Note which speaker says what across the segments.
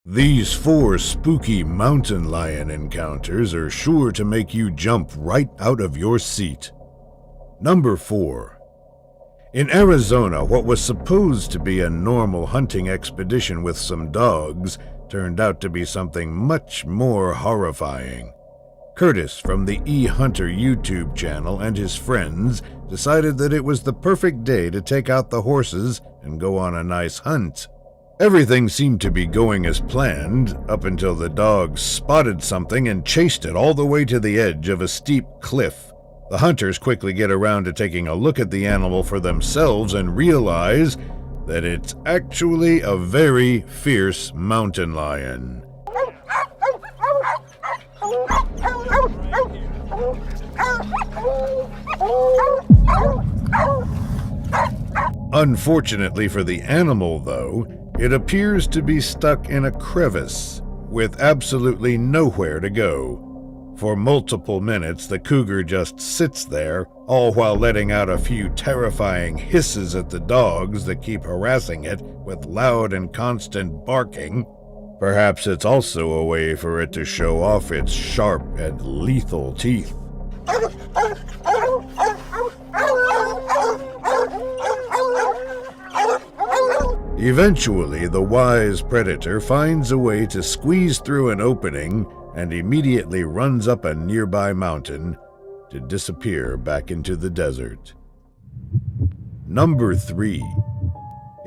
Speaker 1: These 4 spooky mountain lion encounters are sure to make you jump right out of your seat. Number 4. In Arizona, what was supposed to be a normal hunting expedition with some dogs turned out to be something much more horrifying. Curtis from the eHunter YouTube channel and his friends decided that it was the perfect day to take out the horses and go on a nice hunt. Everything seemed to be going as planned, up until the dogs spotted something and chased it all the way to the edge of a steep cliff. The hunters quickly get around to taking a look at the animal for themselves and realize that it's actually a very fierce mountain lion. Unfortunately for the animal, though, it appears to be stuck in a crevice with absolutely nowhere to go. For multiple minutes, the cougar just sits there, all while letting out a few terrifying hisses at the dogs that keep harassing it with loud and constant barking. Perhaps it's also a way for it to show off its sharp and lethal teeth. Eventually, the wise predator finds a way to squeeze through an opening and immediately runs up a nearby mountain to disappear back into the desert. Number 3.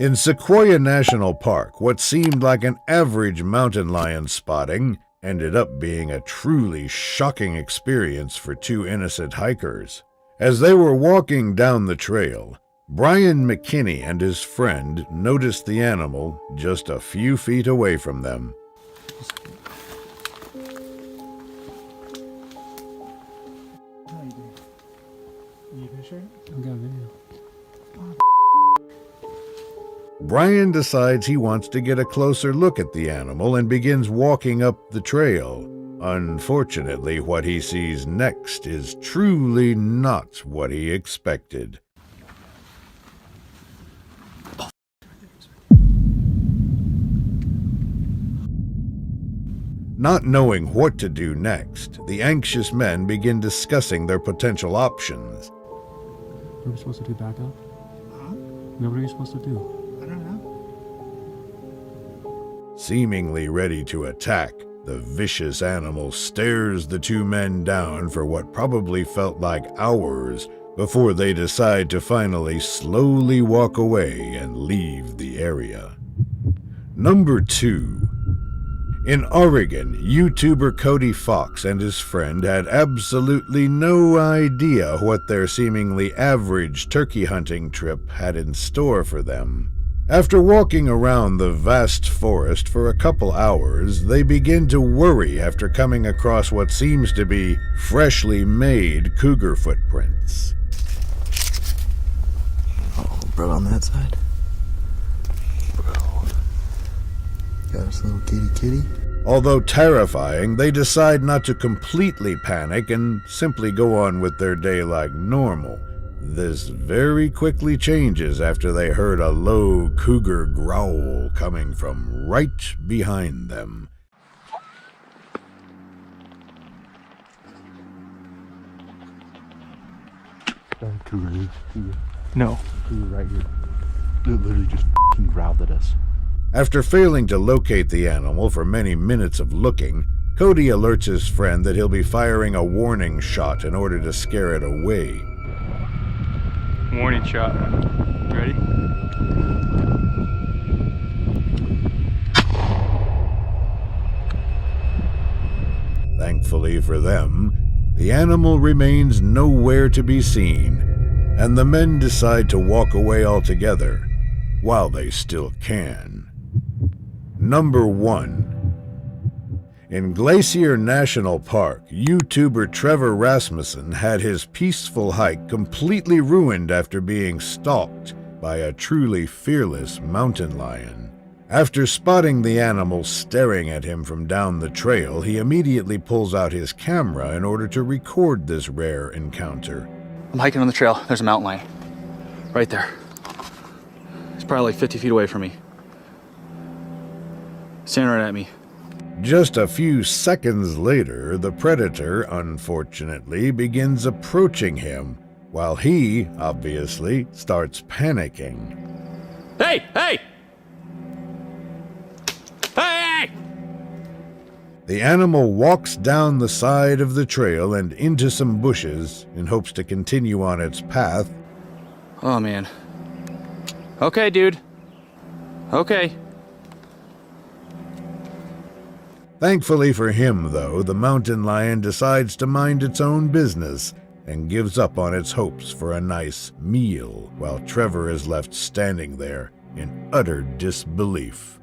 Speaker 1: In Sequoia National Park, what seemed like an average mountain lion spotting ended up being a truly shocking experience for 2 innocent hikers. As they were walking down the trail, Brian McKinney and his friend noticed the animal just a few feet away from them.
Speaker 2: How you doing? You picture? I got a video.
Speaker 1: Brian decides he wants to get a closer look at the animal and begins walking up the trail. Unfortunately, what he sees next is truly not what he expected. Not knowing what to do next, the anxious men begin discussing their potential options.
Speaker 2: What are we supposed to do, back up? Huh? What are we supposed to do? I don't know.
Speaker 1: Seemingly ready to attack, the vicious animal stares the 2 men down for what probably felt like hours before they decide to finally slowly walk away and leave the area. Number 2. In Oregon, YouTuber Cody Fox and his friend had absolutely no idea what their seemingly average turkey hunting trip had in store for them. After walking around the vast forest for a couple hours, they begin to worry after coming across what seems to be freshly made cougar footprints.
Speaker 3: Oh, bro, on that side. Got us a little kitty.
Speaker 1: Although terrifying, they decide not to completely panic and simply go on with their day like normal. This very quickly changes after they heard a low cougar growl coming from right behind them.
Speaker 4: Cougar.
Speaker 2: No.
Speaker 4: Cougar right here. It literally just f***ing growled at us.
Speaker 1: After failing to locate the animal for many minutes of looking, Cody alerts his friend that he'll be firing a warning shot in order to scare it away.
Speaker 5: Warning shot. Ready?
Speaker 1: Thankfully for them, the animal remains nowhere to be seen, and the men decide to walk away altogether, while they still can. Number 1. In Glacier National Park, YouTuber Trevor Rasmussen had his peaceful hike completely ruined after being stalked by a truly fearless mountain lion. After spotting the animal staring at him from down the trail, he immediately pulls out his camera in order to record this rare encounter.
Speaker 6: I'm hiking on the trail. There's a mountain lion. Right there. It's probably like 50 feet away from me. Staring right at me.
Speaker 1: Just a few seconds later, the predator, unfortunately, begins approaching him, while he, obviously, starts panicking.
Speaker 6: Hey! Hey! Hey!
Speaker 1: The animal walks down the side of the trail and into some bushes in hopes to continue on its path.
Speaker 6: Oh, man. Okay, dude. Okay.
Speaker 1: Thankfully for him, though, the mountain lion decides to mind its own business and gives up on its hopes for a nice meal, while Trevor is left standing there in utter disbelief.